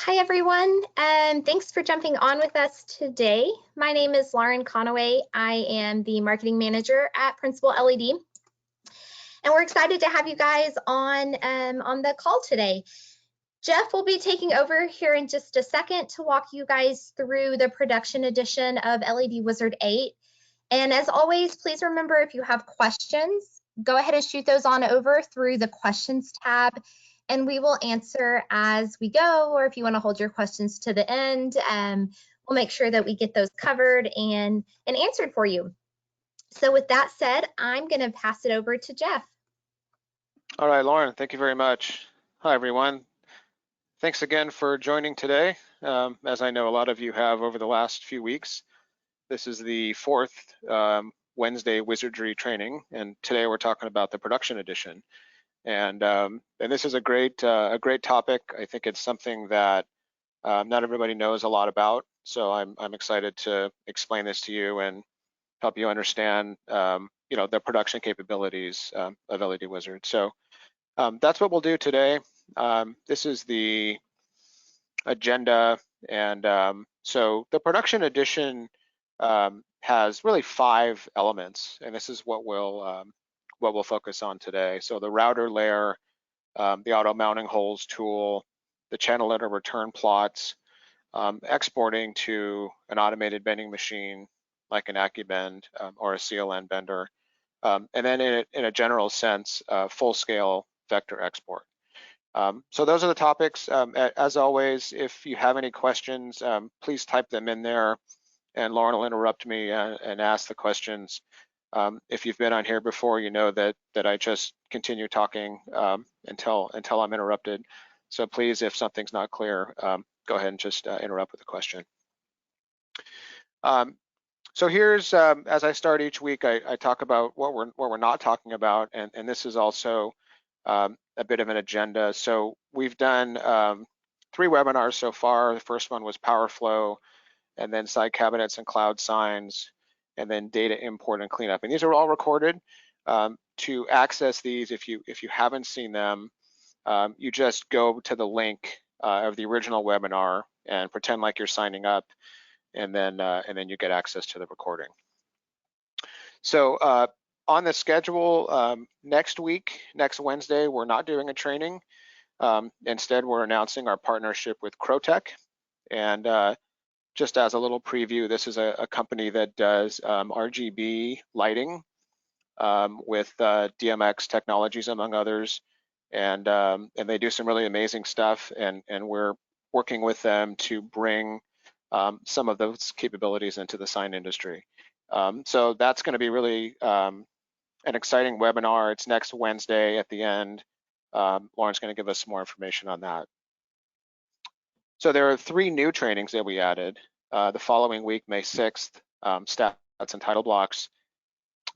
Hi, everyone, and thanks for jumping on with us today. My name is Lauren Conaway. I am the marketing manager at Principal LED, and we're excited to have you guys on the call today. Jeff will be taking over here in just a second to walk you guys through the production edition of LED Wizard 8. And as always, please remember, if you have questions, go ahead and shoot those on over through the questions tab, and we will answer as we go. Or if you want to hold your questions to the end, we'll make sure that we get those covered and answered for you. So with that said, I'm going to pass it over to Jeff. All right, Lauren, thank you very much. Hi, everyone. Thanks again for joining today. As I know a lot of you have over the last few weeks, this is the fourth Wednesday wizardry training, and today we're talking about the production edition. And this is a great topic. I think it's something that not everybody knows a lot about. So I'm excited to explain this to you and help you understand, the production capabilities of LED Wizard. So that's what we'll do today. This is the agenda, and so the production edition has really 5 elements, and this is what we'll focus on today. So the router layer, the auto mounting holes tool, the channel letter return plots, exporting to an automated bending machine like an AccuBend or a CLN bender, and then in a general sense, full-scale vector export. So those are the topics. As always, if you have any questions, please type them in there, and Lauren will interrupt me and ask the questions. If you've been on here before, you know that I just continue talking until I'm interrupted. So please, if something's not clear, go ahead and just interrupt with a question. So here's, as I start each week, I talk about what we're not talking about, and this is also a bit of an agenda. So we've done 3 webinars so far. The first one was power flow, and then side cabinets and cloud signs, and then data import and cleanup. And these are all recorded. To access these, if you haven't seen them, you just go to the link of the original webinar and pretend like you're signing up, and then you get access to the recording. So on the schedule, next Wednesday, we're not doing a training. Instead, we're announcing our partnership with Crotech. And just as a little preview, this is a company that does RGB lighting with DMX technologies, among others. And they do some really amazing stuff, and we're working with them to bring some of those capabilities into the sign industry. So that's going to be really an exciting webinar. It's next Wednesday at the end. Lauren's going to give us some more information on that. So there are 3 new trainings that we added. The following week, May 6th, stats and title blocks.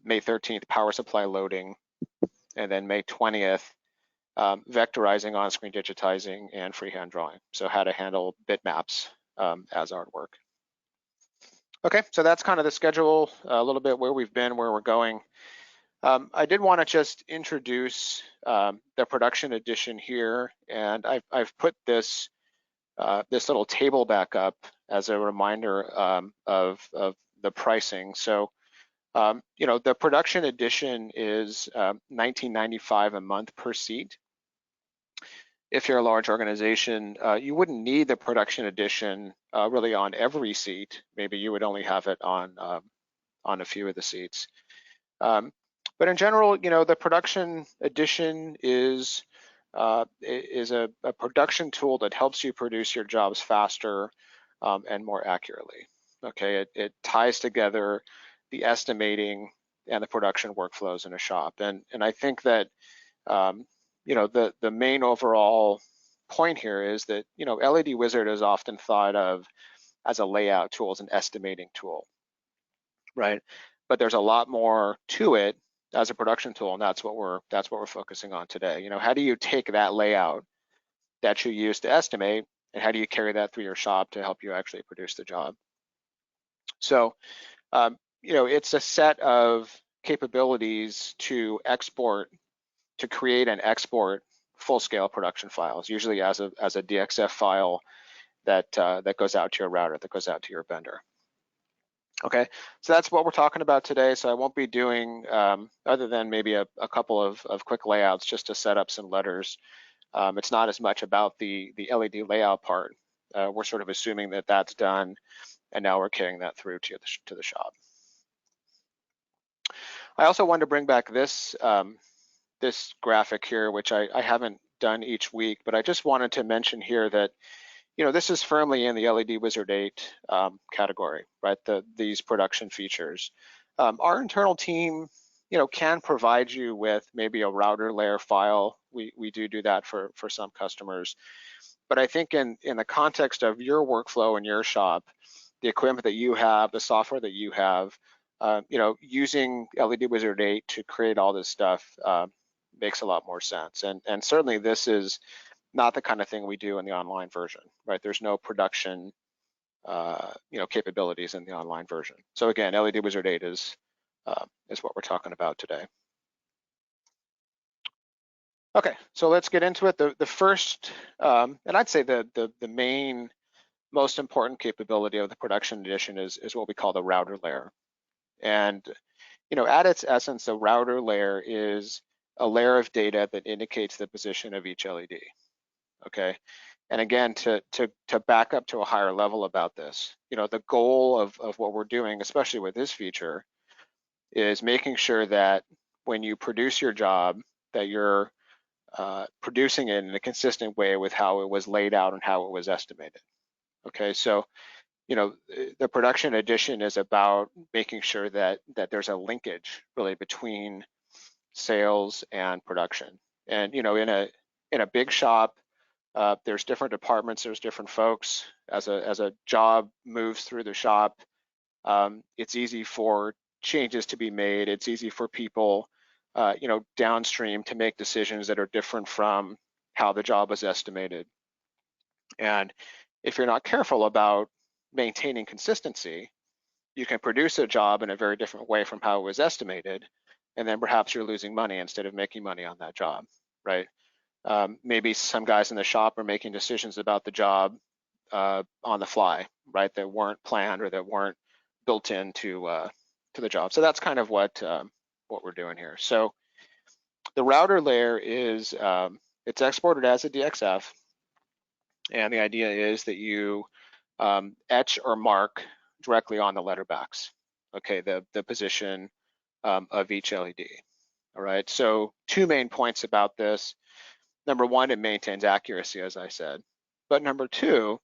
May 13th, power supply loading. And then May 20th, vectorizing, on-screen digitizing, and freehand drawing. So how to handle bitmaps as artwork. Okay, so that's kind of the schedule, a little bit where we've been, where we're going. I did want to just introduce the production edition here, and I've put this little table back up as a reminder of the pricing. So, the production edition is $19.95 a month per seat. If you're a large organization, you wouldn't need the production edition really on every seat. Maybe you would only have it on a few of the seats. But in general, the production edition is a production tool that helps you produce your jobs faster and more accurately. Okay, it ties together the estimating and the production workflows in a shop, and I think that the main overall point here is that LED Wizard is often thought of as a layout tool, as an estimating tool, right? But there's a lot more to it as a production tool, and that's what we're focusing on today. How do you take that layout that you use to estimate, and how do you carry that through your shop to help you actually produce the job? So, it's a set of capabilities to create and export full-scale production files, usually as a DXF file, that goes out to your router, that goes out to your vendor. Okay, so that's what we're talking about today. So I won't be doing, other than maybe a couple of quick layouts just to set up some letters. It's not as much about the LED layout part. We're sort of assuming that that's done, and now we're carrying that through to the shop. I also wanted to bring back this this graphic here, which I haven't done each week, but I just wanted to mention here that, you know, this is firmly in the LED Wizard 8 category, right? These production features. Our internal team, you know, can provide you with maybe a router layer file. We do that for some customers. But I think in the context of your workflow in your shop, the equipment that you have, the software that you have, you know, using LED Wizard 8 to create all this stuff makes a lot more sense. And certainly this is not the kind of thing we do in the online version, right? There's no production, you know, capabilities in the online version. So again, LED Wizard 8 is what we're talking about today. Okay, so let's get into it. The first, and I'd say the main, most important capability of the production edition is what we call the router layer. And, you know, at its essence, a router layer is a layer of data that indicates the position of each LED. Okay, and again, to back up to a higher level about this, you know, the goal of what we're doing, especially with this feature, is making sure that when you produce your job, that you're producing it in a consistent way with how it was laid out and how it was estimated. Okay, so, you know, the production edition is about making sure that there's a linkage really between sales and production. And, you know, in a big shop, there's different departments, there's different folks. As a job moves through the shop, it's easy for changes to be made. It's easy for people, you know, downstream to make decisions that are different from how the job was estimated. And if you're not careful about maintaining consistency, you can produce a job in a very different way from how it was estimated, and then perhaps you're losing money instead of making money on that job, right? Maybe some guys in the shop are making decisions about the job on the fly, right? That weren't planned or that weren't built into to the job. So that's kind of what we're doing here. So the router layer is it's exported as a DXF, and the idea is that you etch or mark directly on the letterbacks. Okay, the position of each LED. All right. So two main points about this. Number one, it maintains accuracy, as I said. But number two,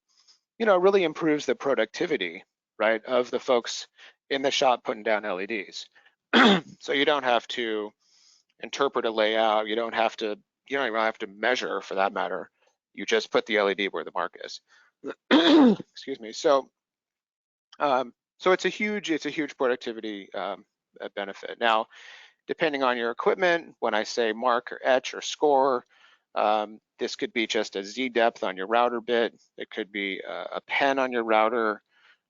you know, it really improves the productivity, right, of the folks in the shop putting down LEDs. So you don't have to interpret a layout. You don't even have to measure, for that matter. You just put the LED where the mark is. Excuse me. So, so it's a huge productivity benefit. Now, depending on your equipment, when I say mark or etch or score, this could be just a Z depth on your router bit. It could be a pen on your router.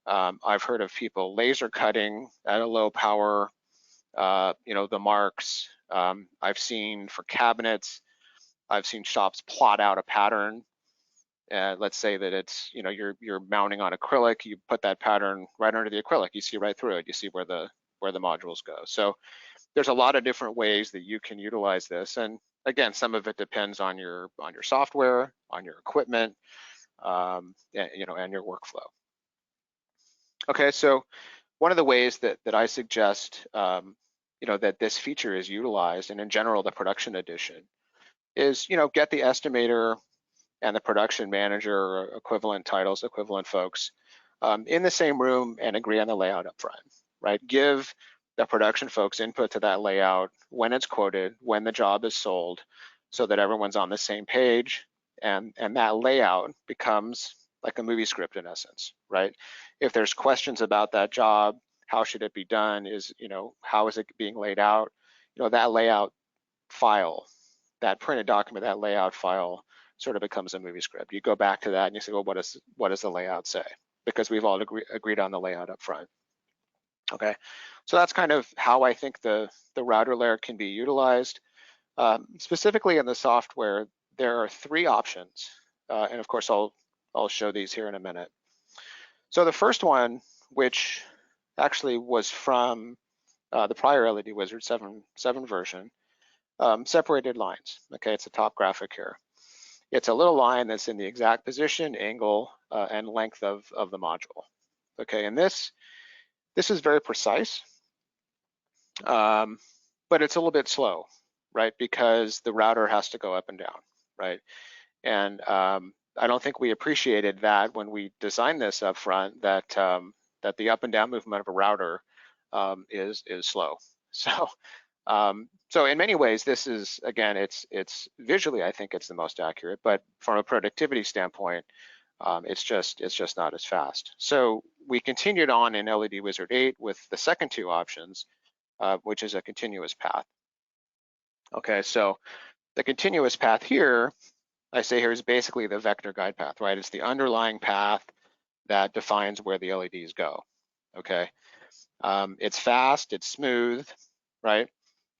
I've heard of people laser cutting at a low power, you know, the marks. I've seen for cabinets, I've seen shops plot out a pattern. Let's say that it's, you know, you're mounting on acrylic, you put that pattern right under the acrylic, you see right through it, you see where the modules go. So there's a lot of different ways that you can utilize this. And again, some of it depends on your software, on your equipment, you know, and your workflow. Okay, so one of the ways that I suggest, you know, that this feature is utilized, and in general, the production edition, is, you know, get the estimator and the production manager, or equivalent titles, equivalent folks, in the same room and agree on the layout up front, right? Give the production folks input to that layout when it's quoted, when the job is sold, so that everyone's on the same page, and that layout becomes like a movie script in essence, right? If there's questions about that job, how should it be done? You know, how is it being laid out? You know, that layout file, that printed document, that layout file sort of becomes a movie script. You go back to that and you say, well, what does the layout say? Because we've all agreed on the layout up front. Okay, so that's kind of how I think the router layer can be utilized. Specifically in the software, there are three options. And of course, I'll I'll show these here in a minute. So the first one, which actually was from the prior LED Wizard 7 version, separated lines. Okay, it's a top graphic here. It's a little line that's in the exact position, angle, and length of the module. Okay, and this is very precise, but it's a little bit slow, right? Because the router has to go up and down, right? And I don't think we appreciated that when we designed this up front, that that the up and down movement of a router is slow. So so in many ways, this is, again, it's visually, I think it's the most accurate, but from a productivity standpoint, it's just not as fast. So we continued on in LED Wizard 8 with the second two options, which is a continuous path. Okay, so the continuous path here, I say here, is basically the vector guide path, right? It's the underlying path that defines where the LEDs go. Okay, it's fast, it's smooth, right?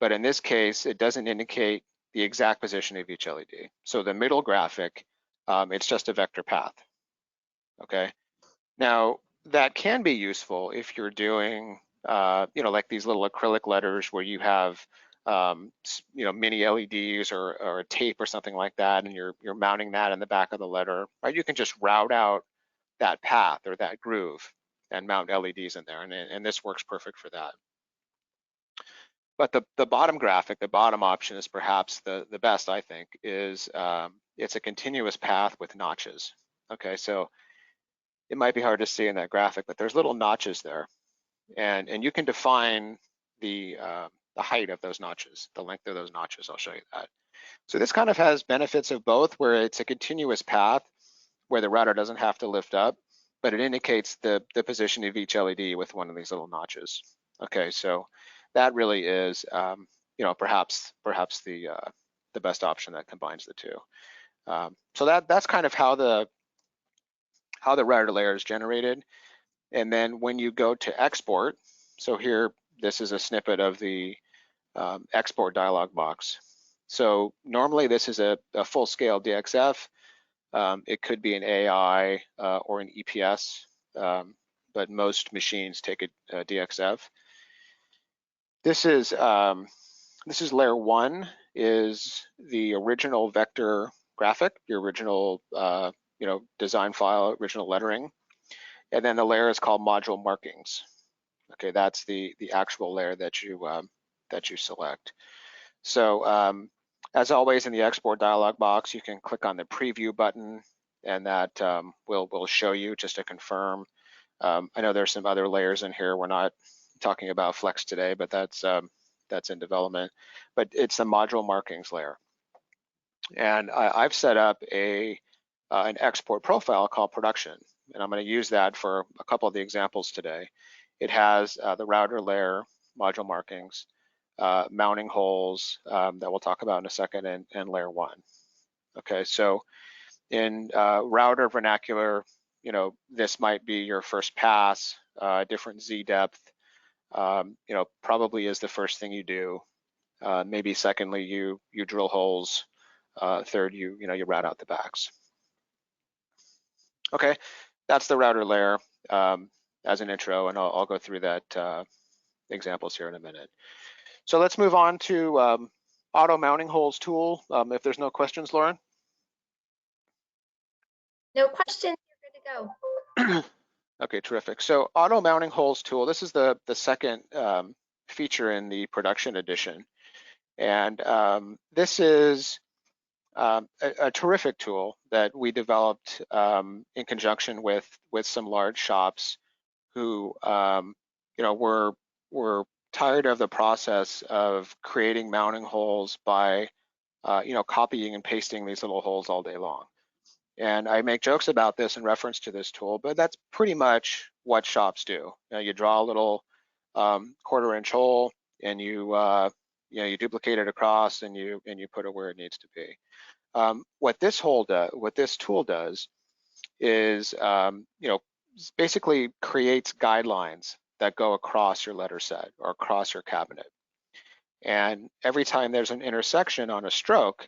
But in this case, it doesn't indicate the exact position of each LED. So the middle graphic, it's just a vector path. Okay. Now that can be useful if you're doing, you know, like these little acrylic letters where you have, you know, mini LEDs or a tape or something like that, and you're mounting that in the back of the letter, right? You can just route out that path or that groove and mount LEDs in there, and this works perfect for that. But the bottom graphic, the bottom option, is perhaps the best, I think, is it's a continuous path with notches. Okay, so it might be hard to see in that graphic, but there's little notches there, and you can define the height of those notches, the length of those notches. I'll show you that. So this kind of has benefits of both, where it's a continuous path where the router doesn't have to lift up, but it indicates the position of each LED with one of these little notches. Okay, so that really is, you know, perhaps the best option that combines the two. So that's kind of how the router layer is generated. And then when you go to export, so here, this is a snippet of the export dialog box. So normally this is a full-scale DXF. It could be an AI or an EPS, but most machines take a DXF. This is layer 1, is the original vector graphic, the original you know, design file, original lettering, and then the layer is called module markings. Okay, that's the actual layer that you select. So as always, in the export dialog box, you can click on the preview button, and that will show you, just to confirm. I know there's some other layers in here. We're not talking about Flex today, but that's in development. But it's the module markings layer, and I've set up an export profile called production, and I'm going to use that for a couple of the examples today. It has the router layer, module markings, mounting holes that we'll talk about in a second, and layer 1. Okay, so in router vernacular, you know, this might be your first pass, different Z depth, you know, probably is the first thing you do. Maybe secondly, you drill holes. Third, you route out the backs. Okay, that's the router layer as an intro, and I'll go through that examples here in a minute. So let's move on to auto mounting holes tool. If there's no questions, Lauren. No questions, you're good to go. Okay, terrific. So auto mounting holes tool, this is the second feature in the production edition. And this is a terrific tool that we developed in conjunction with some large shops who, you know, were tired of the process of creating mounting holes by, you know, copying and pasting these little holes all day long. And I make jokes about this in reference to this tool, but that's pretty much what shops do. You know, you draw a little 1/4-inch hole, and you know, you duplicate it across, and you put it where it needs to be. What this tool does is, you know, basically creates guidelines that go across your letter set or across your cabinet. And every time there's an intersection on a stroke,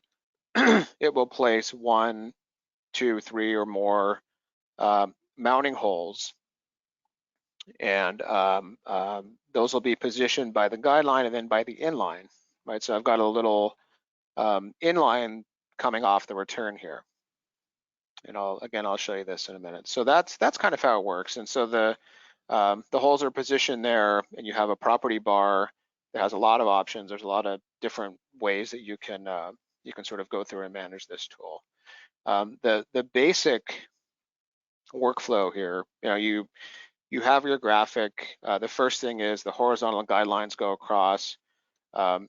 it will place 1, 2, 3, or more mounting holes, and those will be positioned by the guideline and then by the inline, right? So I've got a little inline coming off the return here. And I'll show you this in a minute. So that's kind of how it works. And so the holes are positioned there, and you have a property bar that has a lot of options. There's a lot of different ways that you can sort of go through and manage this tool. The basic workflow here, you have your graphic. The first thing is the horizontal guidelines go across.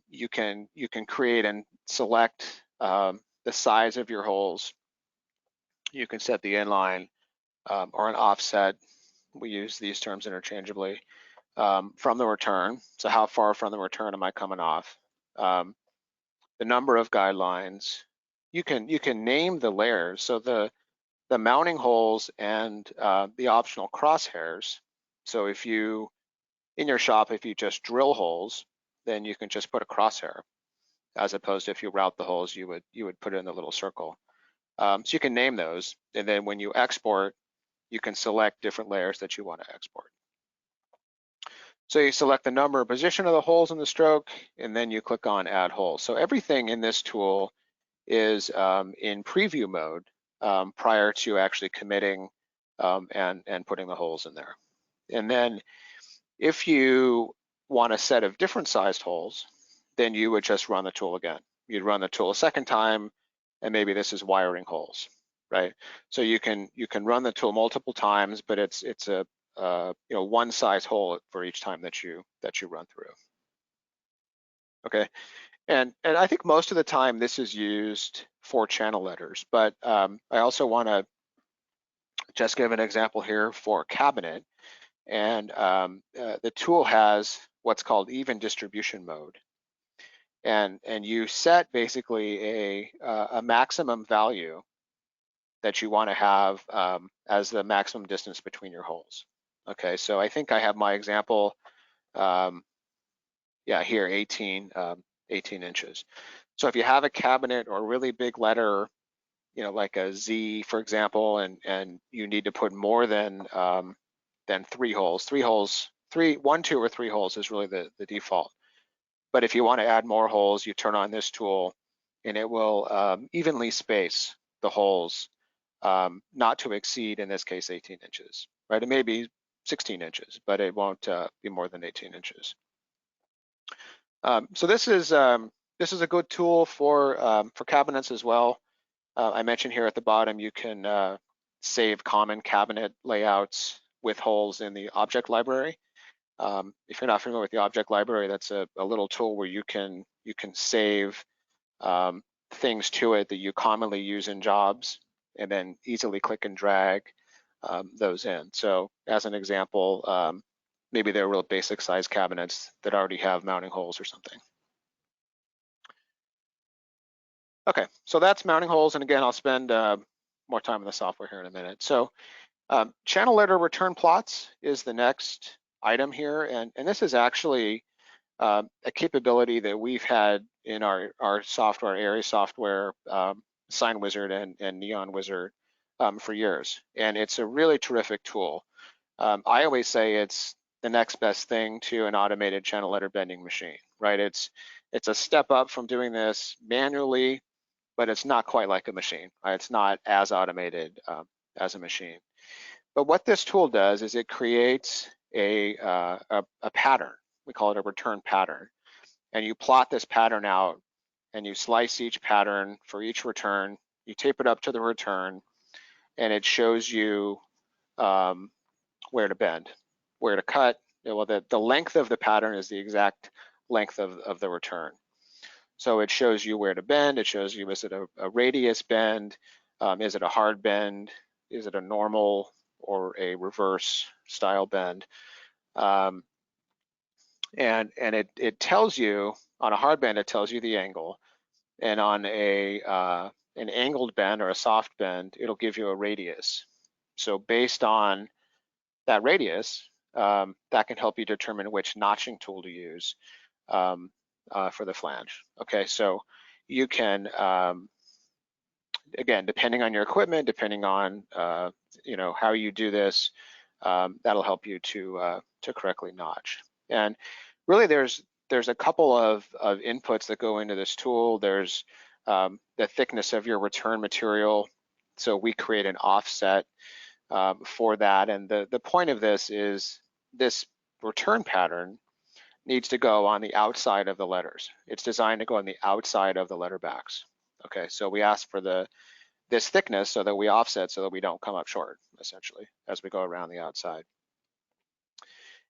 You can create and select the size of your holes. You can set the inline or an offset. We use these terms interchangeably from the return. So how far from the return am I coming off? The number of guidelines. You can name the layers. So the mounting holes and the optional crosshairs. So if you, in your shop, if you just drill holes, then you can just put a crosshair, as opposed to if you route the holes, you would put it in the little circle. So you can name those, and then when you export, you can select different layers that you want to export. So you select the number or position of the holes in the stroke, and then you click on Add Holes. So everything in this tool is in preview mode prior to actually committing and putting the holes in there. And then if you want a set of different sized holes, then you would just run the tool again. You'd run the tool a second time, and maybe this is wiring holes, right? So you can run the tool multiple times, but it's a one size hole for each time that you run through. Okay, and I think most of the time this is used for channel letters, but I also want to just give an example here for cabinet. And the tool has what's called even distribution mode. And you set basically a maximum value that you want to have as the maximum distance between your holes. Okay, so I think I have my example, yeah, here, 18 inches. So if you have a cabinet or a really big letter, like a Z, for example, and you need to put more than 3 holes, 1, 2, or 3 holes is really the default. But if you want to add more holes, you turn on this tool, and it will evenly space the holes, not to exceed, in this case, 18 inches, right? It may be 16 inches, but it won't be more than 18 inches. So this is a good tool for cabinets as well. I mentioned here at the bottom, you can save common cabinet layouts with holes in the object library. If you're not familiar with the object library, that's a little tool where you can save things to it that you commonly use in jobs, and then easily click and drag those in. So as an example, maybe they're real basic size cabinets that already have mounting holes or something. Okay, so that's mounting holes, and again, I'll spend more time on the software here in a minute. So channel letter return plots is the next item here, and this is actually a capability that we've had in our software, area software, Sign Wizard and Neon Wizard for years, and it's a really terrific tool. I always say it's the next best thing to an automated channel letter bending machine, right? It's a step up from doing this manually, but it's not quite like a machine, right? It's not as automated as a machine. But what this tool does is it creates a pattern. We call it a return pattern. And you plot this pattern out, and you slice each pattern for each return. You tape it up to the return, and it shows you where to bend, where to cut. Well, the length of the pattern is the exact length of the return. So it shows you where to bend. It shows you, is it a radius bend? Is it a hard bend? Is it a normal or a reverse style bend? And it tells you, on a hard bend, it tells you the angle. And on an angled bend or a soft bend, it'll give you a radius. So based on that radius, that can help you determine which notching tool to use for the flange. Okay, so you can again, depending on your equipment, depending on how you do this, that'll help you to correctly notch. And really, there's a couple of inputs that go into this tool. There's the thickness of your return material. So we create an offset for that. And the point of this is this return pattern needs to go on the outside of the letters. It's designed to go on the outside of the letter backs. Okay, so we ask for this thickness so that we offset so that we don't come up short, essentially, as we go around the outside.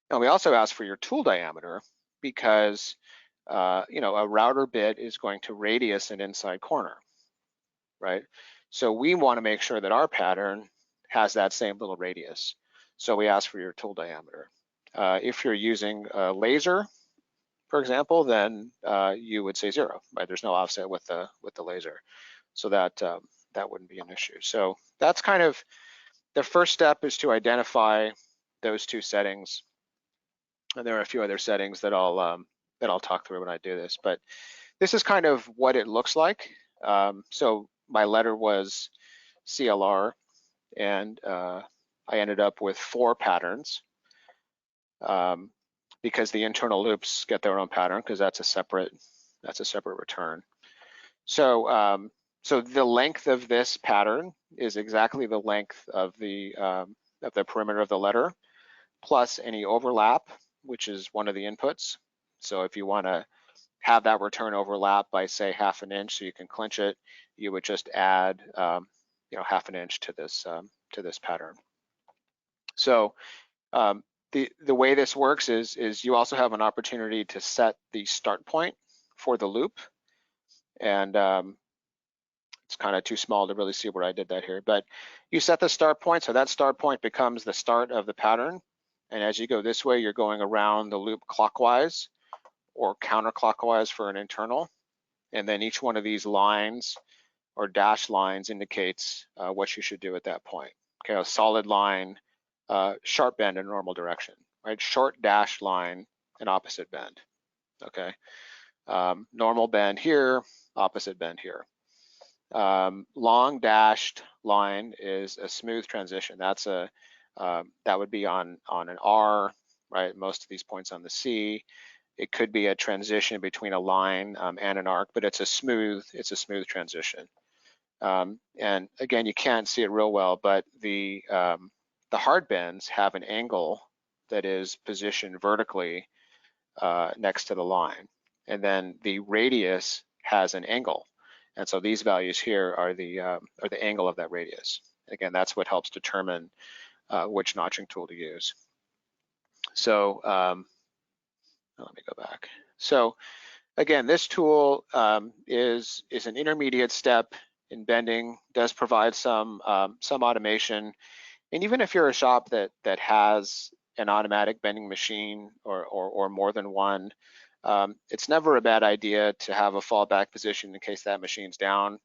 And we also ask for your tool diameter because a router bit is going to radius an inside corner, right? So we want to make sure that our pattern has that same little radius. So we ask for your tool diameter. If you're using a laser, for example, then you would say 0, right? There's no offset with the laser, so that wouldn't be an issue. So that's kind of the first step, is to identify those two settings. And there are a few other settings that I'll talk through when I do this, but this is kind of what it looks like. So my letter was CLR, and I ended up with 4 patterns because the internal loops get their own pattern, because that's a separate return. So so the length of this pattern is exactly the length of the perimeter of the letter, plus any overlap, which is one of the inputs. So if you want to have that return overlap by, say, 1/2 inch, so you can clinch it, you would just add 1/2 inch to this pattern. So the way this works is you also have an opportunity to set the start point for the loop, and it's kind of too small to really see where I did that here, but you set the start point, so that start point becomes the start of the pattern. And as you go this way, you're going around the loop clockwise or counterclockwise for an internal. And then each one of these lines or dashed lines indicates what you should do at that point. Okay, a solid line, sharp bend in normal direction, right? Short dashed line, an opposite bend, okay? Normal bend here, opposite bend here. Long dashed line is a smooth transition. That's that would be on an R, right? Most of these points on the C. It could be a transition between a line and an arc, but it's a smooth transition. And again, you can't see it real well, but the hard bends have an angle that is positioned vertically next to the line, and then the radius has an angle. And so these values here are the angle of that radius. Again, that's what helps determine which notching tool to use. So let me go back. So again, this tool is an intermediate step in bending, does provide some automation. And even if you're a shop that has an automatic bending machine or more than one, it's never a bad idea to have a fallback position in case that machine's down.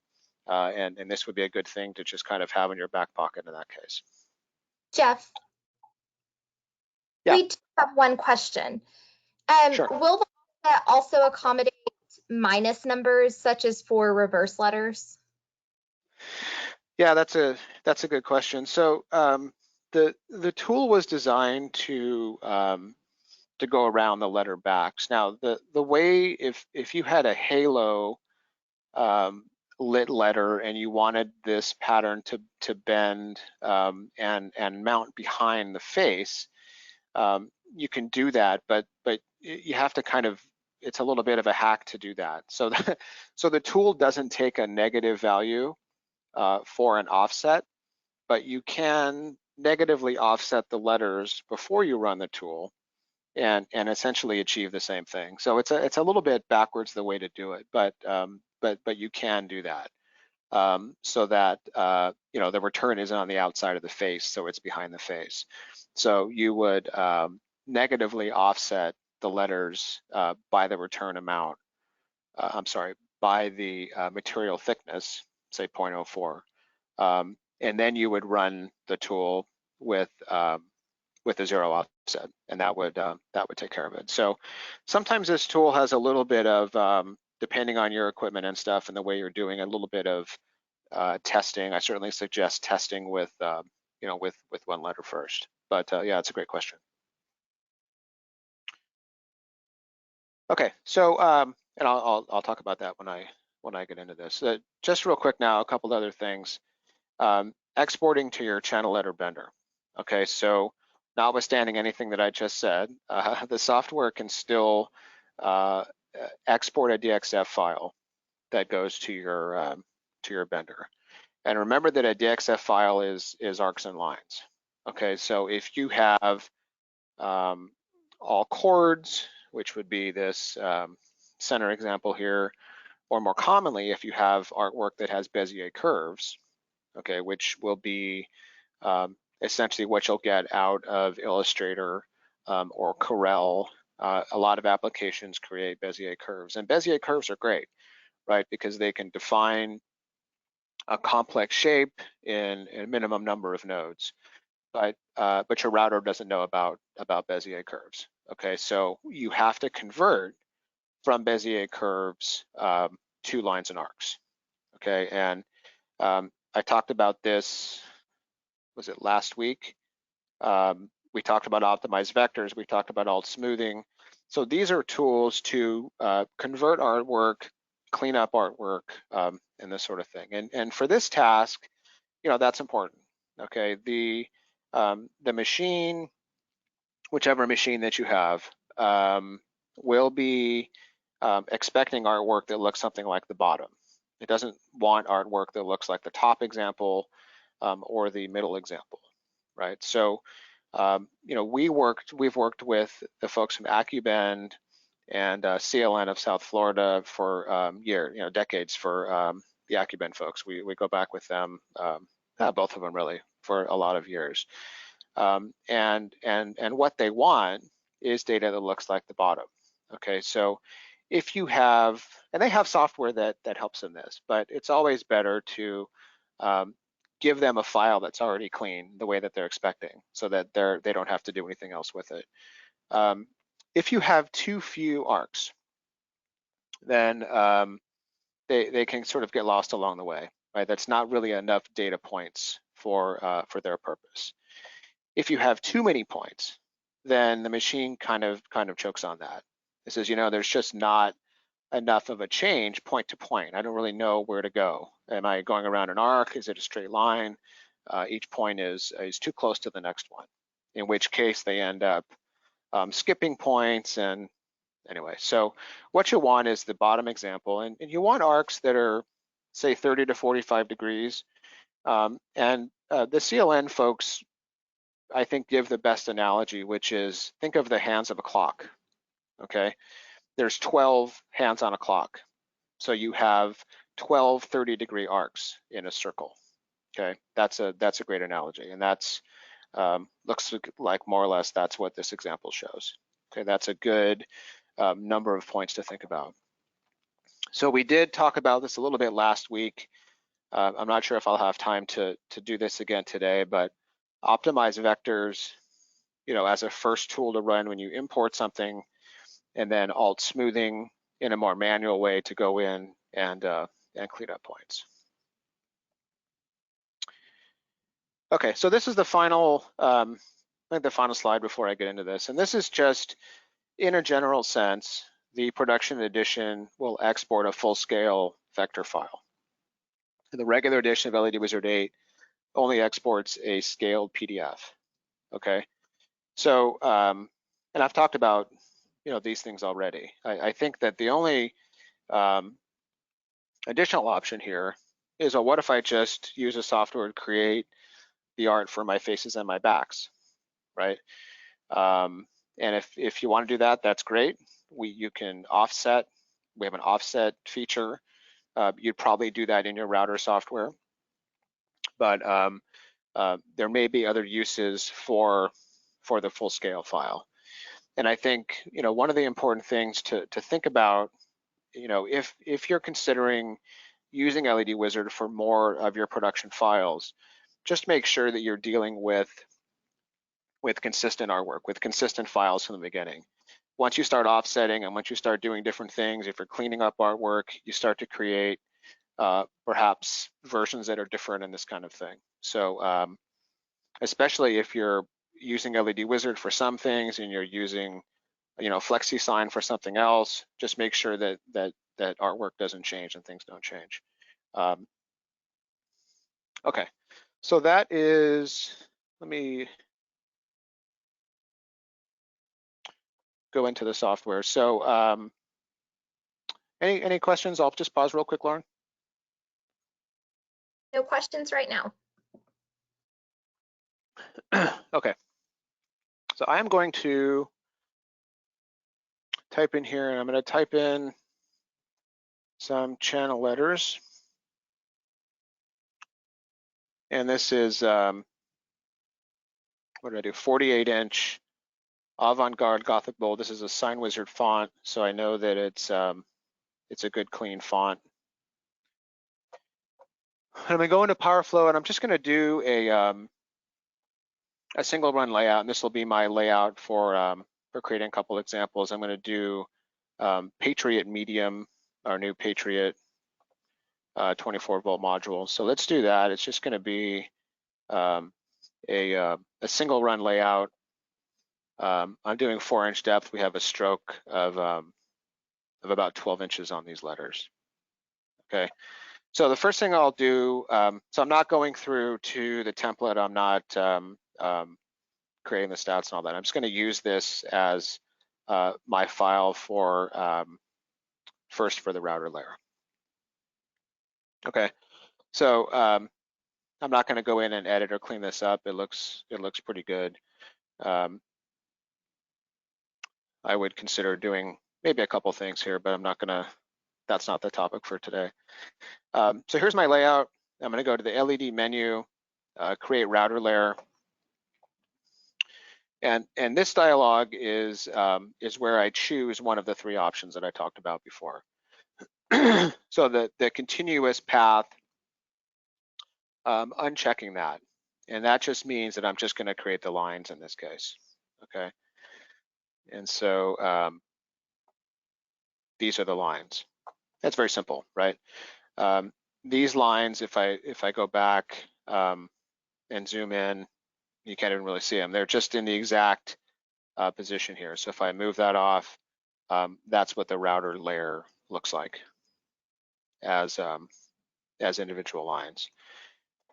And this would be a good thing to just kind of have in your back pocket in that case. Jeff, yeah. We do have one question. Sure. Will the offset also accommodate minus numbers, such as for reverse letters? Yeah, that's a good question. So the tool was designed to go around the letter backs. Now the way, if you had a halo lit letter and you wanted this pattern to bend and mount behind the face, you can do that, but you have to kind of, it's a little bit of a hack to do that. So so the tool doesn't take a negative value for an offset, but you can negatively offset the letters before you run the tool and essentially achieve the same thing. So it's a little bit backwards the way to do it, but you can do that so that the return isn't on the outside of the face, so it's behind the face. So you would negatively offset the letters by the return amount. By the material thickness, say 0.04, and then you would run the tool with a 0 offset, and that would take care of it. So sometimes this tool has a little bit of, depending on your equipment and stuff and the way you're doing, a little bit of testing, I certainly suggest testing with with one letter first. But yeah, it's a great question. Okay, so and I'll talk about that when I get into this. Just real quick now, a couple other things. Exporting to your channel letter bender. Okay, so notwithstanding anything that I just said, the software can still export a DXF file that goes to your bender. And remember that a DXF file is arcs and lines. Okay, so if you have all chords, which would be this center example here, or more commonly, if you have artwork that has Bezier curves, okay, which will be essentially what you'll get out of Illustrator or Corel. A lot of applications create Bezier curves, and Bezier curves are great, right? Because they can define a complex shape in a minimum number of nodes, but your router doesn't know about Bezier curves. Okay, so you have to convert from Bezier curves to lines and arcs. Okay, and I talked about this, was it last week? We talked about optimized vectors, we talked about alt smoothing. So these are tools to convert artwork, clean up artwork, and this sort of thing. And for this task, that's important. Okay, the machine, whichever machine that you have, will be expecting artwork that looks something like the bottom. It doesn't want artwork that looks like the top example or the middle example, right? So, we've worked with the folks from AccuBend and CLN of South Florida for decades for the AccuBend folks. We go back with them, both of them really, for a lot of years. And what they want is data that looks like the bottom. Okay, so if you have, and they have software that helps in this, but it's always better to give them a file that's already clean the way that they're expecting, so that they don't have to do anything else with it. If you have too few arcs, then they can sort of get lost along the way, right? That's not really enough data points for their purpose. If you have too many points, then the machine kind of chokes on that. It says, there's just not enough of a change point to point. I don't really know where to go. Am I going around an arc? Is it a straight line? Each point is too close to the next one, in which case they end up skipping points. And anyway, so what you want is the bottom example, and you want arcs that are, say, 30 to 45 degrees. And the CLN folks, I think, give the best analogy, which is, think of the hands of a clock. Okay, there's 12 hands on a clock, so you have 12 30-degree arcs in a circle. Okay, that's a great analogy, and that's looks like more or less that's what this example shows. Okay, that's a good number of points to think about. So we did talk about this a little bit last week. I'm not sure if I'll have time to do this again today, but optimize vectors, as a first tool to run when you import something, and then alt smoothing in a more manual way to go in and clean up points. Okay, so this is the final, I think the final slide before I get into this, and this is just, in a general sense, the production edition will export a full-scale vector file. The regular edition of LED Wizard 8 only exports a scaled PDF. Okay, so and I've talked about these things already. I think that the only additional option here is, well, what if I just use a software to create the art for my faces and my backs, right? And if you want to do that, that's great. You can offset. We have an offset feature. You'd probably do that in your router software, but there may be other uses for the full scale file. And I think one of the important things to think about, if you're considering using LED Wizard for more of your production files, just make sure that you're dealing with consistent artwork, with consistent files from the beginning. Once you start offsetting and once you start doing different things, if you're cleaning up artwork, you start to create perhaps versions that are different and this kind of thing. So especially if you're using LED Wizard for some things and you're using, FlexiSign for something else, just make sure that artwork doesn't change and things don't change. Okay, so that is, let me go into the software. So any questions? I'll just pause real quick, Lauren. No questions right now. Okay, so I am going to type in here, and I'm going to type in some channel letters. And this is, what did I do? 48-inch avant-garde Gothic bold. This is a Sign Wizard font, so I know that it's a good clean font. I'm gonna go into PowerFlow, and I'm just gonna do a single run layout, and this will be my layout for creating a couple examples. I'm gonna do Patriot Medium, our new Patriot 24-volt module. So let's do that. It's just gonna be a single run layout. I'm doing 4-inch depth. We have a stroke of about 12 inches on these letters. Okay, so the first thing I'll do, so I'm not going through to the template. I'm not creating the stats and all that. I'm just going to use this as my file for first for the router layer. Okay, so I'm not going to go in and edit or clean this up. It looks pretty good. I would consider doing maybe a couple things here, but I'm not gonna, that's not the topic for today. So here's my layout. I'm gonna go to the LED menu, create router layer. And this dialog is where I choose one of the three options that I talked about before. So the continuous path, unchecking that. And that just means that I'm just gonna create the lines in this case, okay? And so these are the lines. That's very simple, right? These lines, if I go back and zoom in, you can't even really see them. They're just in the exact position here. So if I move that off, that's what the router layer looks like as individual lines.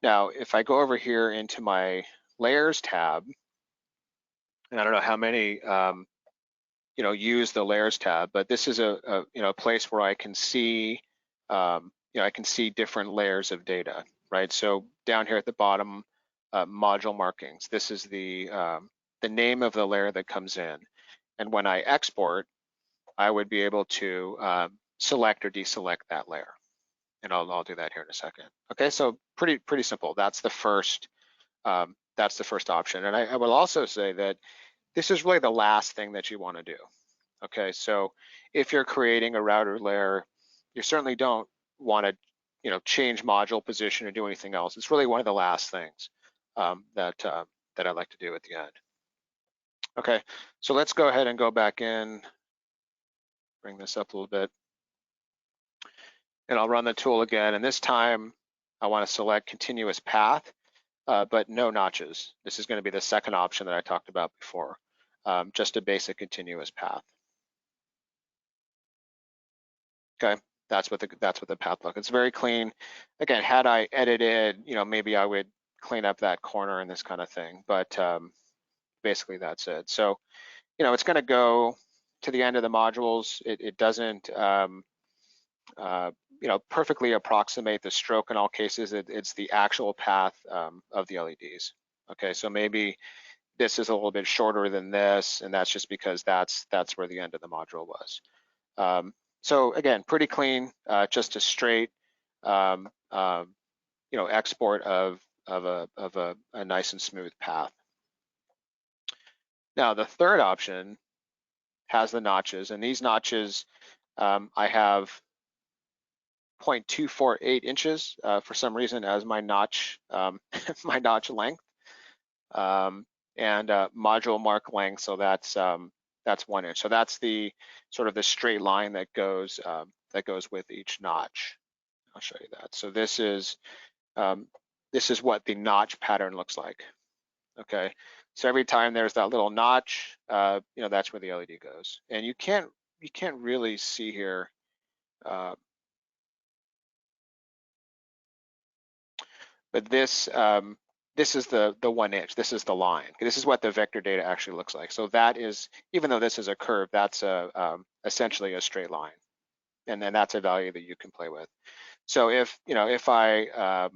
Now, if I go over here into my layers tab, and I don't know how many use the layers tab, but this is a place where I can see I can see different layers of data, right? So down here at the bottom, module markings. This is the name of the layer that comes in, and when I export, I would be able to select or deselect that layer, and I'll do that here in a second. Okay, so pretty simple. That's the first option, and I will also say that this is really the last thing that you want to do. Okay, so if you're creating a router layer, you certainly don't want to, change module position or do anything else. It's really one of the last things that I like to do at the end. Okay, so let's go ahead and go back in, bring this up a little bit, and I'll run the tool again. And this time, I want to select continuous path, but no notches. This is going to be the second option that I talked about before, just a basic continuous path. Okay, that's what the path looks. It's very clean. Again, had I edited, maybe I would clean up that corner and this kind of thing, but basically that's it. So, it's going to go to the end of the modules. It doesn't, perfectly approximate the stroke in all cases. It's the actual path of the LEDs. Okay, so maybe this is a little bit shorter than this, and that's just because that's where the end of the module was. So again, pretty clean, just a straight, export of a nice and smooth path. Now the third option has the notches, and these notches, I have 0.248 inches for some reason as my notch, my notch length, and module mark length. So that's 1 inch. So that's the sort of the straight line that goes with each notch. I'll show you that. So this is what the notch pattern looks like. Okay, so every time there's that little notch, that's where the LED goes. And you can't really see here. But this is the 1 inch. This is the line. This is what the vector data actually looks like. So that is, even though this is a curve, that's essentially a straight line, and then that's a value that you can play with. So if I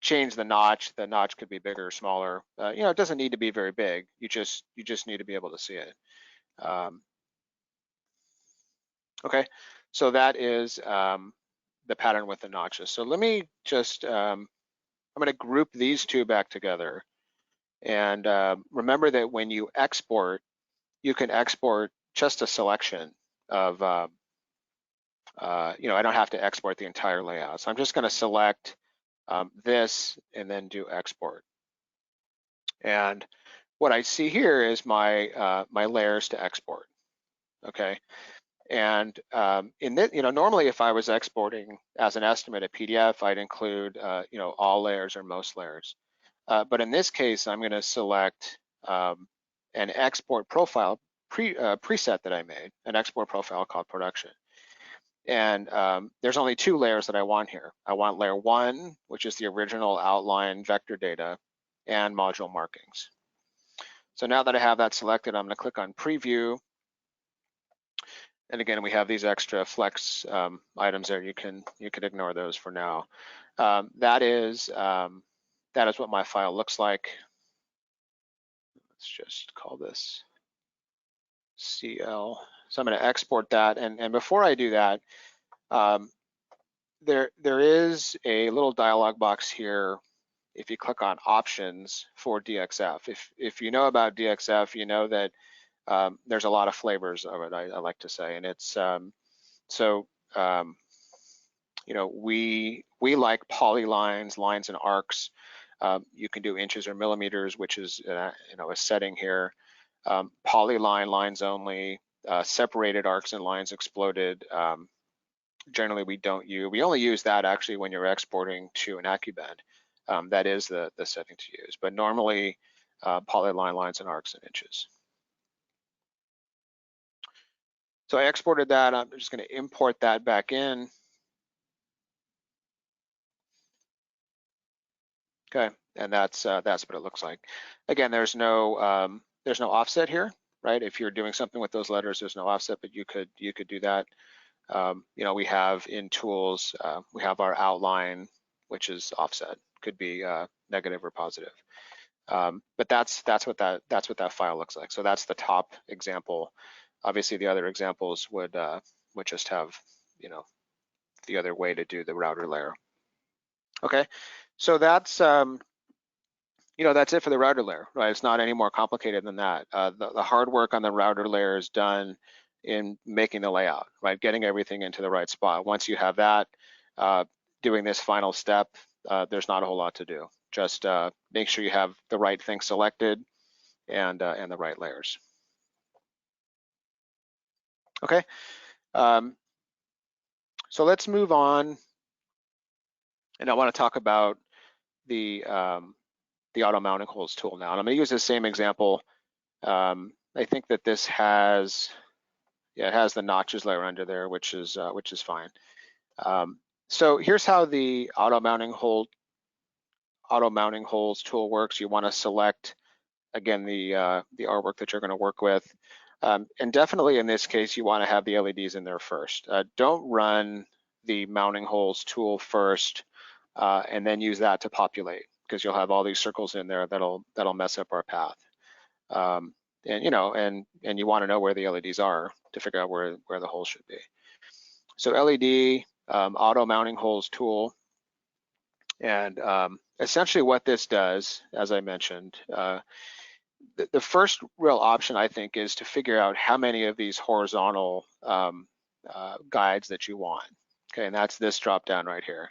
change the notch could be bigger or smaller. It doesn't need to be very big. You just need to be able to see it. Okay, so that is the pattern with the notches. So let me just I'm going to group these two back together. And remember that when you export, you can export just a selection of, I don't have to export the entire layout. So I'm just going to select this and then do export. And what I see here is my my layers to export. Okay. And in this, normally if I was exporting as an estimate a PDF, I'd include, all layers or most layers. But in this case, I'm going to select an export profile preset that I made, an export profile called production. And there's only 2 layers that I want here. I want layer 1, which is the original outline vector data, and module markings. So now that I have that selected, I'm going to click on preview. And again, we have these extra flex items there. You can ignore those for now. That is what my file looks like. Let's just call this CL. So I'm going to export that. And before I do that, there is a little dialog box here. If you click on options for DXF, if you know about DXF, you know that there's a lot of flavors of it, I like to say. And it's we like polylines, lines and arcs. You can do inches or millimeters, which is a setting here. Polyline lines only, separated arcs and lines exploded. Generally, we only use that actually when you're exporting to an AccuBend. That is the setting to use. But normally, polyline lines and arcs and inches. So I exported that. I'm just going to import that back in. Okay, and that's what it looks like. Again, there's no offset here, right? If you're doing something with those letters, there's no offset, but you could do that. We have in tools, we have our outline, which is offset, could be negative or positive. But that's what that file looks like. So that's the top example. Obviously, the other examples would just have the other way to do the router layer. Okay, so that's that's it for the router layer, right? It's not any more complicated than that. The hard work on the router layer is done in making the layout, right? Getting everything into the right spot. Once you have that, doing this final step, there's not a whole lot to do. Just make sure you have the right thing selected and the right layers. Okay, so let's move on, and I want to talk about the auto mounting holes tool now. And I'm going to use the same example. I think that this has, it has the notches layer under there, which is fine. So here's how the auto mounting holes tool works. You want to select again the artwork that you're going to work with, and definitely in this case you want to have the LEDs in there first. Don't run the mounting holes tool first and then use that to populate, because you'll have all these circles in there that'll mess up our path. And you want to know where the LEDs are to figure out where the holes should be. So LED auto mounting holes tool, and essentially what this does, as I mentioned, the first real option I think is to figure out how many of these horizontal guides that you want. Okay, and that's this drop down right here.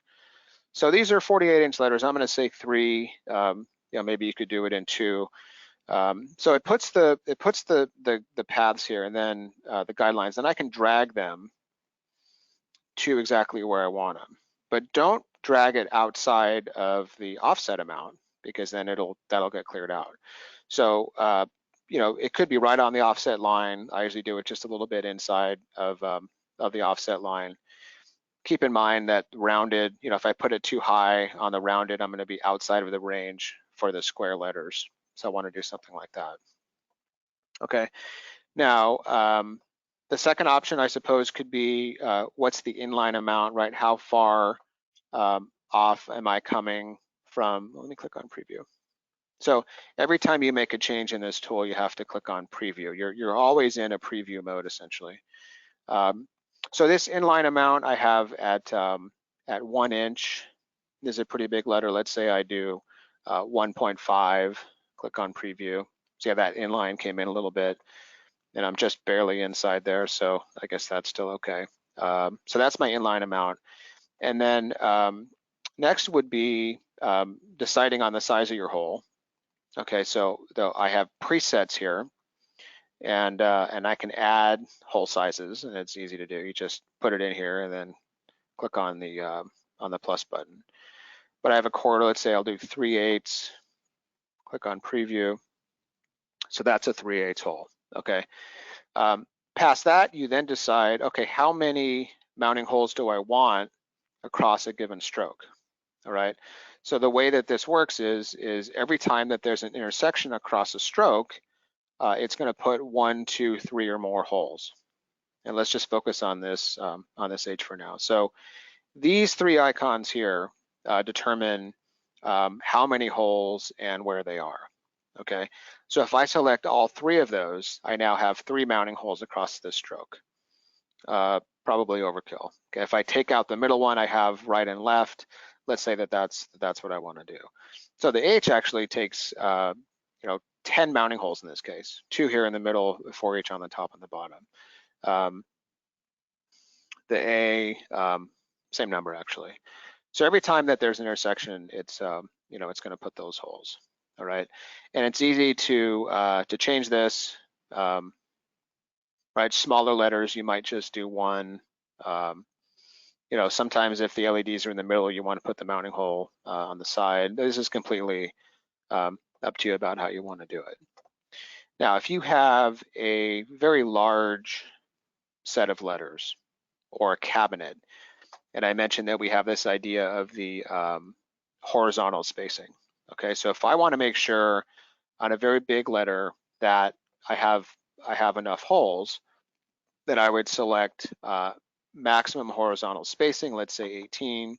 So these are 48-inch letters. I'm going to say 3. Maybe you could do it in 2. So it puts the paths here, and then the guidelines, and I can drag them to exactly where I want them. but don't drag it outside of the offset amount, because then that'll get cleared out. So it could be right on the offset line. I usually do it just a little bit inside of the offset line. Keep in mind that rounded, if I put it too high on the rounded, I'm going to be outside of the range for the square letters. So I want to do something like that. Okay. Now, the second option, I suppose, could be what's the inline amount, right? How far off am I coming from? Let me click on preview. So every time you make a change in this tool, you have to click on preview. You're always in a preview mode, essentially. So this inline amount I have at 1 inch. This is a pretty big letter. Let's say I do 1.5, click on preview. See how that inline came in a little bit, and I'm just barely inside there, so I guess that's still okay. So that's my inline amount. And then next would be deciding on the size of your hole. Okay, so I have presets here, and I can add hole sizes, and it's easy to do. You just put it in here and then click on the plus button. But I have a quarter. Let's say I'll do 3/8. Click on preview. So that's a 3/8 hole. Okay. Past that, you then decide, okay, how many mounting holes do I want across a given stroke? All right. So the way that this works is every time that there's an intersection across a stroke, it's going to put 1, 2, 3 or more holes. And let's just focus on this H for now. So these 3 icons here determine how many holes and where they are. Okay, so if I select all 3 of those, I now have 3 mounting holes across this stroke. Probably overkill. Okay, if I take out the middle one, I have right and left. Let's say that's what I want to do. So the H actually takes 10 mounting holes in this case, 2 here in the middle, 4 each on the top and the bottom. The A, same number actually. So every time that there's an intersection, it's it's going to put those holes. All right, and it's easy to change this. Right, smaller letters, you might just do 1. Sometimes if the LEDs are in the middle, you want to put the mounting hole on the side. This is completely up to you about how you want to do it. Now, if you have a very large set of letters or a cabinet, and I mentioned that we have this idea of the horizontal spacing. Okay, so if I want to make sure on a very big letter that I have enough holes, then I would select maximum horizontal spacing, let's say 18,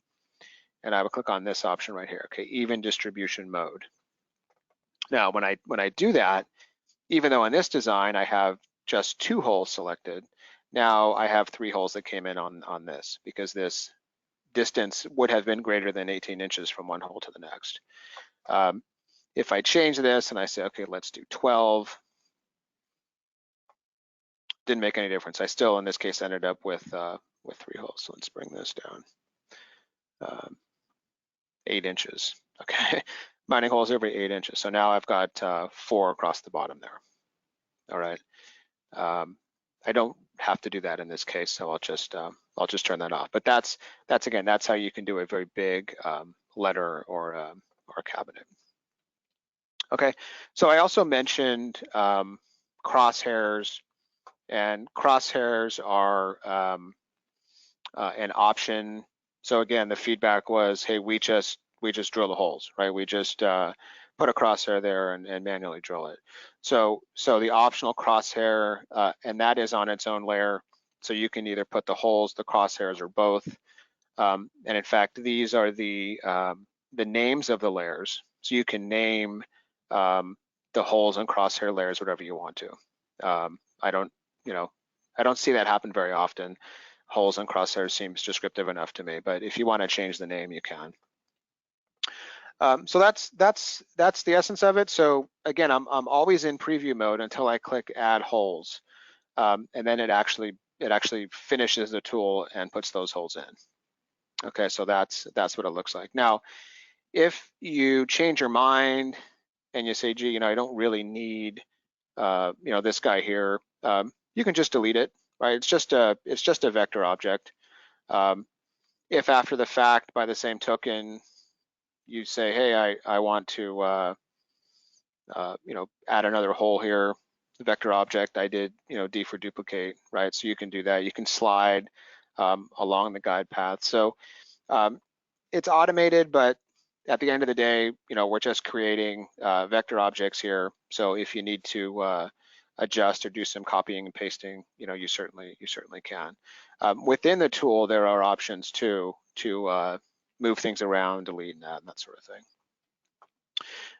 and I would click on this option right here, okay, even distribution mode. Now, when I do that, even though in this design I have just 2 holes selected, now I have 3 holes that came in on this, because this distance would have been greater than 18 inches from one hole to the next. If I change this and I say, okay, let's do 12, didn't make any difference. I still, in this case, ended up with 3 holes. So let's bring this down. 8 inches. Okay, mounting holes every 8 inches. So now I've got 4 across the bottom there. All right. I don't have to do that in this case, so I'll just turn that off. But that's again, that's how you can do a very big letter or a cabinet. Okay, so I also mentioned crosshairs, and crosshairs are an option. So again, the feedback was, hey, we just drill the holes, right? We just put a crosshair there and manually drill it. So the optional crosshair, and that is on its own layer. So you can either put the holes, the crosshairs, or both. And in fact, these are the names of the layers. So you can name the holes and crosshair layers whatever you want to. I don't see that happen very often. Holes and crosshairs seems descriptive enough to me, but if you want to change the name, you can. So that's the essence of it. So again, I'm always in preview mode until I click add holes, and then it actually finishes the tool and puts those holes in. Okay, so that's what it looks like. Now, if you change your mind and you say, gee, I don't really need this guy here, you can just delete it, right? It's just a vector object. if after the fact, by the same token, you say, hey, I want to add another hole here, the vector object, I did D for duplicate, right? So you can do that. You can slide along the guide path. So it's automated, but at the end of the day, we're just creating vector objects here. So if you need to adjust or do some copying and pasting, you certainly can. Within the tool, there are options too to move things around, delete, and add, and that sort of thing.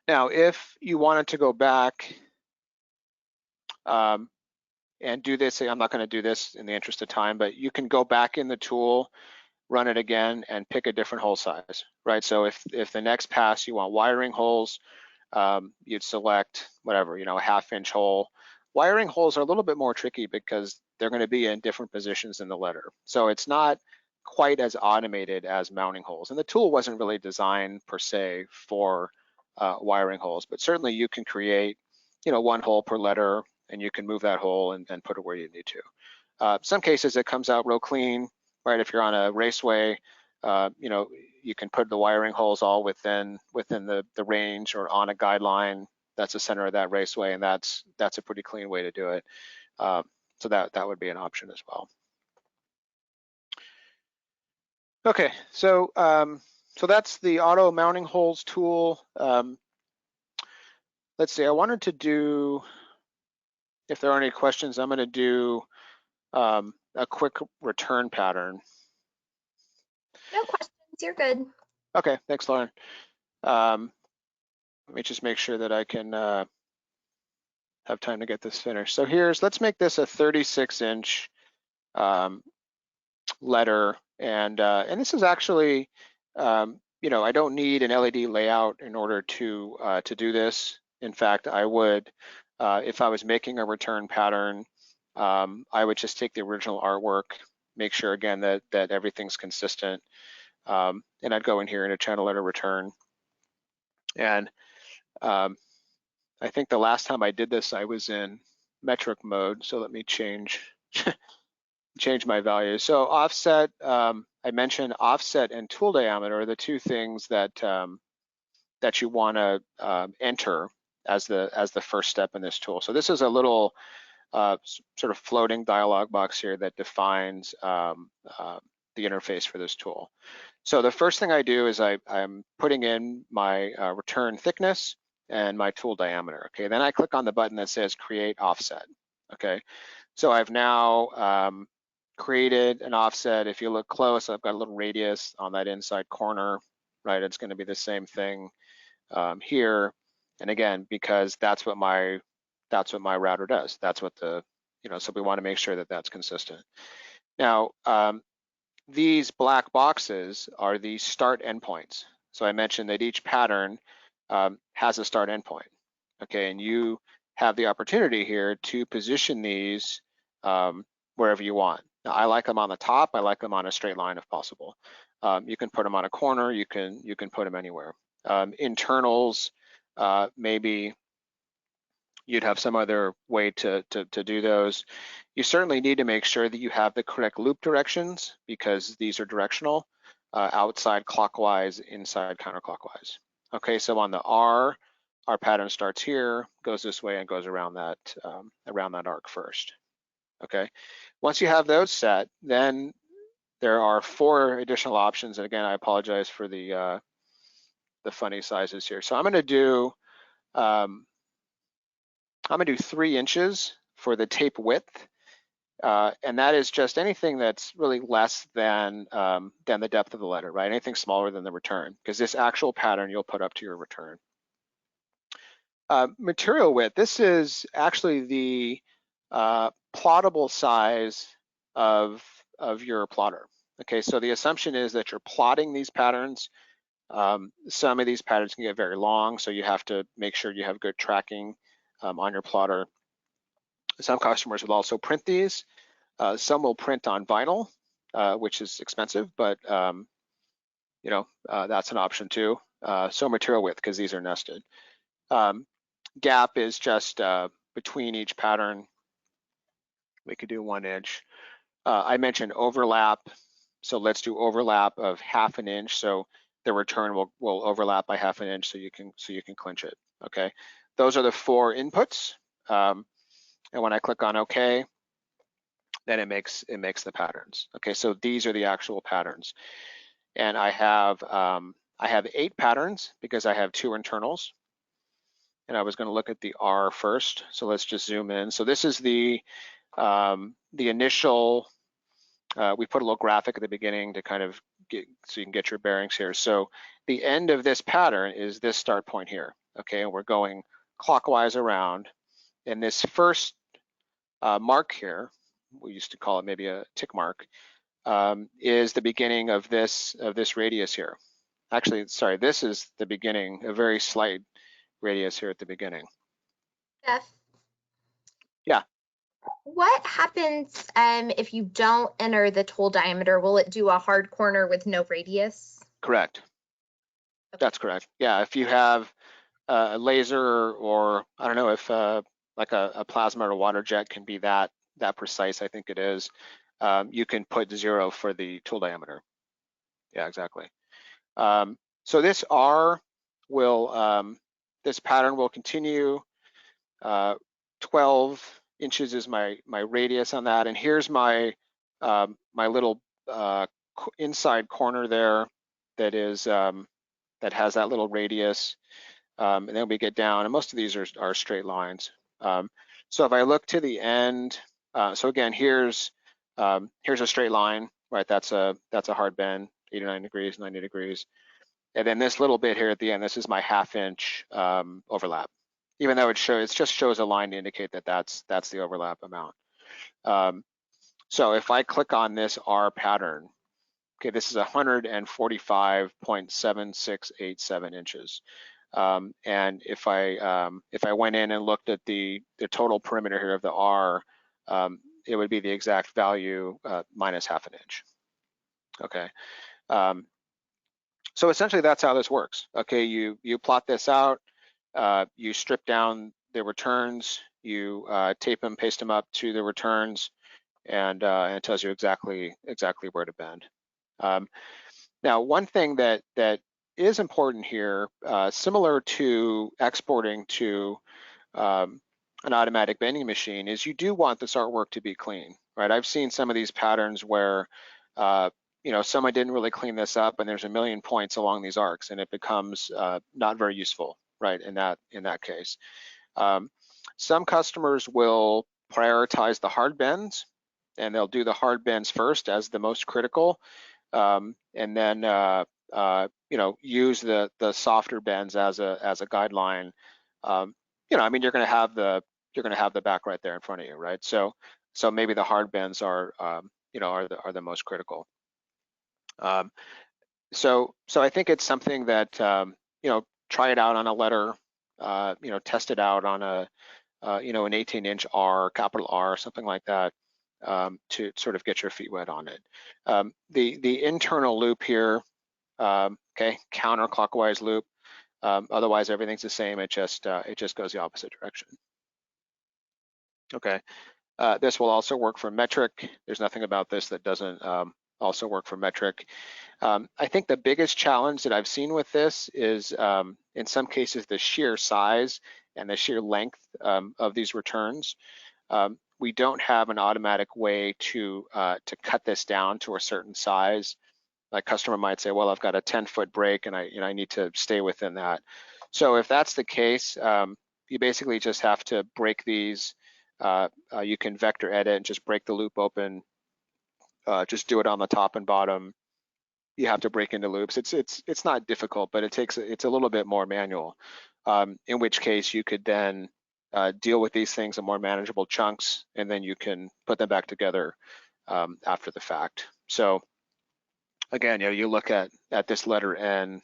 Now, if you wanted to go back and do this, I'm not going to do this in the interest of time, but you can go back in the tool, run it again, and pick a different hole size, right? So if the next pass you want wiring holes, you'd select whatever, a 1/2-inch hole. Wiring holes are a little bit more tricky because they're going to be in different positions in the letter. So it's not quite as automated as mounting holes. And the tool wasn't really designed per se for wiring holes, but certainly you can create, 1 hole per letter, and you can move that hole and put it where you need to. Some cases it comes out real clean, right? If you're on a raceway, you can put the wiring holes all within the range or on a guideline that's the center of that raceway, and that's a pretty clean way to do it. So that would be an option as well. Okay, so that's the auto mounting holes tool. Let's see, I wanted to do, if there are any questions, I'm going to do a quick return pattern. No questions, you're good. Okay, thanks, Lauren. Let me just make sure that I can have time to get this finished. So let's make this a 36-inch letter, and this is actually, I don't need an LED layout in order to do this. In fact, I would, if I was making a return pattern, I would just take the original artwork, make sure again that everything's consistent, and I'd go in here into channel letter return. And I think the last time I did this, I was in metric mode. So let me change my values. So offset, I mentioned offset and tool diameter are the two things that you want to enter as the first step in this tool. So this is a little sort of floating dialog box here that defines the interface for this tool. So the first thing I do is I'm putting in my return thickness and my tool diameter. Okay, then I click on the button that says create offset. Okay, so I've now created an offset. If you look close, I've got a little radius on that inside corner, right? It's going to be the same thing here. And again, because that's what my router does. That's what so we want to make sure that that's consistent. Now, these black boxes are the start endpoints. So I mentioned that each pattern has a start endpoint. Okay, and you have the opportunity here to position these wherever you want. Now, I like them on the top. I like them on a straight line if possible. You can put them on a corner. You can put them anywhere. Internals, maybe you'd have some other way to do those. You certainly need to make sure that you have the correct loop directions because these are directional, outside clockwise, inside counterclockwise. Okay, so on the R, our pattern starts here, goes this way, and goes around that arc first. Okay, once you have those set, then there are 4 additional options. And again, I apologize for the funny sizes here. So I'm going to do 3 inches for the tape width, and that is just anything that's really less than the depth of the letter, right? Anything smaller than the return, because this actual pattern you'll put up to your return. Material width, this is actually the plottable size of your plotter. Okay, so the assumption is that you're plotting these patterns. Some of these patterns can get very long, so you have to make sure you have good tracking on your plotter. Some customers will also print these. Some will print on vinyl, which is expensive, but that's an option too. So material width, because these are nested. Gap is just between each pattern. We could do 1 inch. I mentioned overlap. So let's do overlap of 1/2 inch. So the return will overlap by 1/2 inch, so you can clinch it. Okay, those are the 4 inputs. And when I click on OK, then it makes the patterns. Okay, so these are the actual patterns, and I have 8 patterns because I have 2 internals. And I was going to look at the R first, so let's just zoom in. So this is the initial. We put a little graphic at the beginning to kind of get, so you can get your bearings here. So the end of this pattern is this start point here. Okay, and we're going clockwise around, and this first mark here, we used to call it maybe a tick mark, is the beginning of this radius here. Actually, sorry, this is the beginning, a very slight radius here at the beginning. Jeff, Yeah. what happens if you don't enter the tool diameter? Will it do a hard corner with no radius? Correct. Okay. That's correct. Yeah, if you have a laser, or I don't know if like a plasma or a water jet can be that precise, I think it is, you can put 0 for the tool diameter. Yeah, exactly. So this R will, this pattern will continue. 12 inches is my radius on that, and here's my my little inside corner there that is that has that little radius, and then we get down, and most of these are straight lines. So if I look to the end, so again, here's a straight line, right? That's a hard bend, 89 degrees, 90 degrees. And then this little bit here at the end, this is my 1/2 inch overlap. Even though it just shows a line to indicate that that's the overlap amount. So if I click on this R pattern, okay, this is 145.7687 inches. And if I went in and looked at the total perimeter here of the R, it would be the exact value minus 1/2 inch. Okay. So essentially that's how this works. Okay, you plot this out, you strip down the returns, you tape them, paste them up to the returns, and it tells you exactly where to bend. Now, one thing that is important here, similar to exporting to an automatic bending machine, is you do want this artwork to be clean, right? I've seen some of these patterns where you know, someone didn't really clean this up, and there's a million points along these arcs, and it becomes not very useful, right? In that case, some customers will prioritize the hard bends, and they'll do the hard bends first as the most critical, and then you know, use the softer bends as a guideline. You know, I mean, you're going to have the back right there in front of you, right? So maybe the hard bends are you know, are the most critical. So I think it's something that you know, try it out on a letter, you know, test it out on a you know, an 18-inch R, capital R, something like that, to sort of get your feet wet on it. The internal loop here, okay, counterclockwise loop. Otherwise, everything's the same. It just goes the opposite direction. Okay. This will also work for metric. There's nothing about this that doesn't also work for metric. I think the biggest challenge that I've seen with this is, in some cases, the sheer size and the sheer length of these returns. We don't have an automatic way to cut this down to a certain size. Like, customer might say, well, I've got a 10-foot break and I need to stay within that. So if that's the case, you basically just have to break these. You can vector edit and just break the loop open. Just do it on the top and bottom. You have to break into loops. It's not difficult, but it's a little bit more manual. In which case you could then deal with these things in more manageable chunks, and then you can put them back together after the fact. So again, you know, you look at this letter N.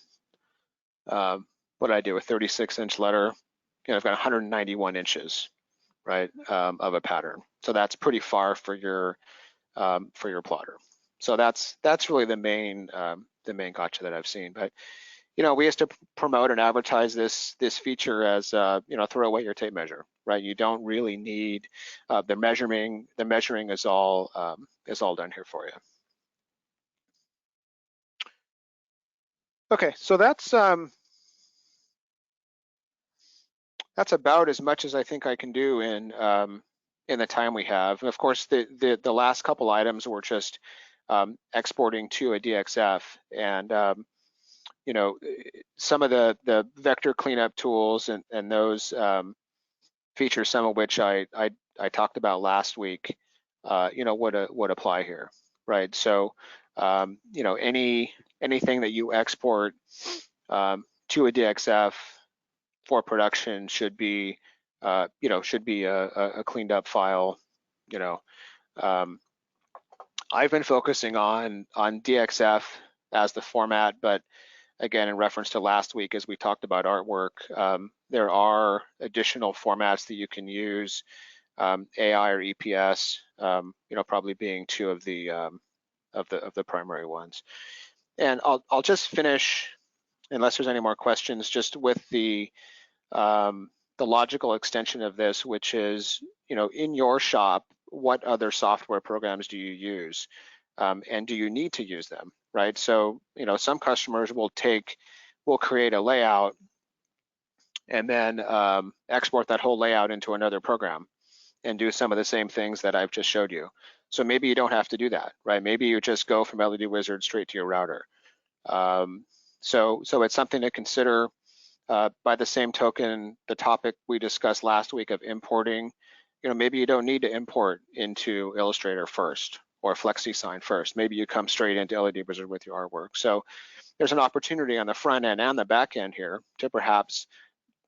What did I do? A 36-inch letter. You know, I've got 191 inches, right, of a pattern. So that's pretty far for your plotter. So that's really the main gotcha that I've seen. But you know, we used to promote and advertise this feature as you know, throw away your tape measure, right? You don't really need the measuring. The measuring is all done here for you. Okay, so that's about as much as I think I can do in the time we have. And of course, the last couple items were just exporting to a DXF, and you know, some of the vector cleanup tools and those features, some of which I talked about last week, you know, would apply here, right? So you know, anything that you export to a DXF for production should be, you know, should be a cleaned up file. You know, I've been focusing on DXF as the format, but again, in reference to last week, as we talked about artwork, there are additional formats that you can use, AI or EPS, you know, probably being two of the primary ones. And I'll just finish, unless there's any more questions, just with the logical extension of this, which is, you know, in your shop, what other software programs do you use? And do you need to use them, right? So, you know, some customers will create a layout and then export that whole layout into another program and do some of the same things that I've just showed you. So maybe you don't have to do that, right? Maybe you just go from LED Wizard straight to your router. So it's something to consider. By the same token, the topic we discussed last week of importing, you know, maybe you don't need to import into Illustrator first or FlexiSign first. Maybe you come straight into LED Wizard with your artwork. So there's an opportunity on the front end and the back end here to perhaps,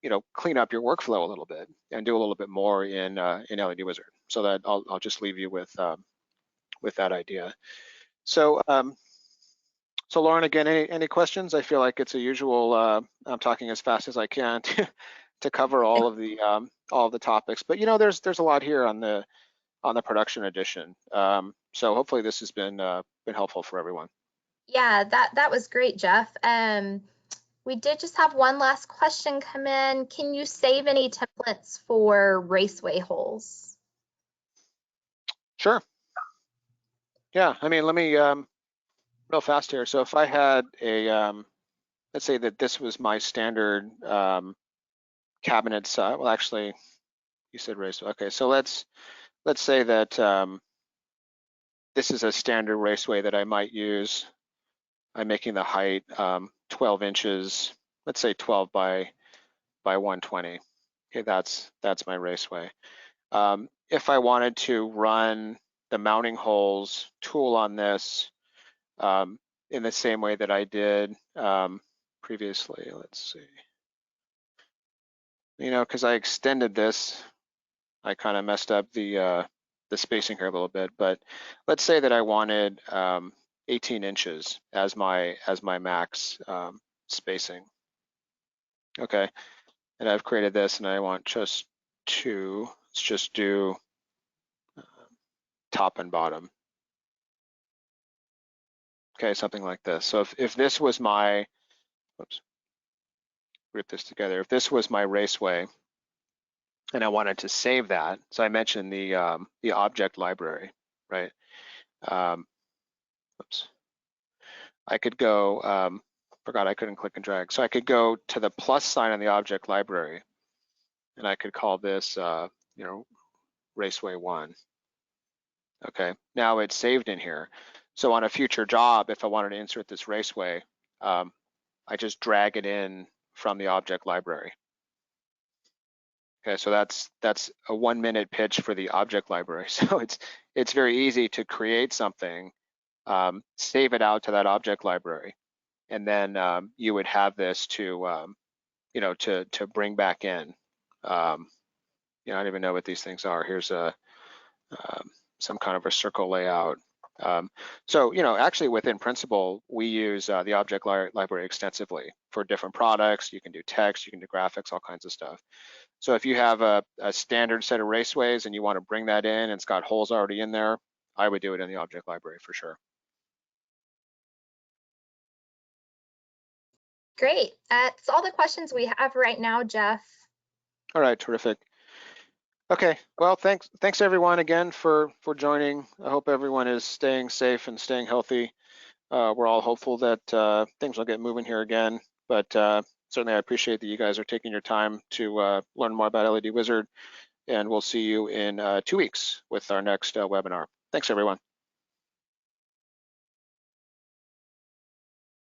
you know, clean up your workflow a little bit and do a little bit more in LED Wizard. So that I'll just leave you with that idea. So so Lauren, again, any questions? I feel like it's a usual. I'm talking as fast as I can to cover all of the topics, but you know, there's a lot here on the production edition. So hopefully this has been helpful for everyone. Yeah, that was great, Jeff. We did just have one last question come in. Can you save any templates for raceway holes? Sure. Yeah, I mean, let me real fast here. So if I had a let's say that this was my standard cabinet size. Well, actually, you said raceway. Okay, so let's say that this is a standard raceway that I might use. I'm making the height 12 inches. Let's say 12 by 120. Okay, that's my raceway. If I wanted to run the mounting holes tool on this in the same way that I did previously, let's see. You know, because I extended this, I kind of messed up the spacing here a little bit. But let's say that I wanted 18 inches as my max spacing. Okay, and I've created this, and I want just two. Let's just do top and bottom. Okay, something like this. So if this was my, whoops, group this together. If this was my raceway, and I wanted to save that, so I mentioned the object library, right? Oops. I could go, forgot I couldn't click and drag. So I could go to the plus sign on the object library, and I could call this, you know, raceway 1. Okay, now it's saved in here. So on a future job, if I wanted to insert this raceway, I just drag it in from the object library. Okay, so that's a 1-minute pitch for the object library. So it's very easy to create something, save it out to that object library, and then you would have this to you know, to bring back in. You know, I don't even know what these things are. Here's a some kind of a circle layout. So, you know, actually within Principal, we use the object library extensively for different products. You can do text, you can do graphics, all kinds of stuff. So if you have a standard set of raceways and you want to bring that in and it's got holes already in there, I would do it in the object library for sure. Great. That's all the questions we have right now, Jeff. All right, terrific. Okay, well, thanks everyone again for joining. I hope everyone is staying safe and staying healthy. we're all hopeful that things will get moving here again. But certainly I appreciate that you guys are taking your time to learn more about LED Wizard, and we'll see you in 2 weeks with our next webinar. Thanks, everyone.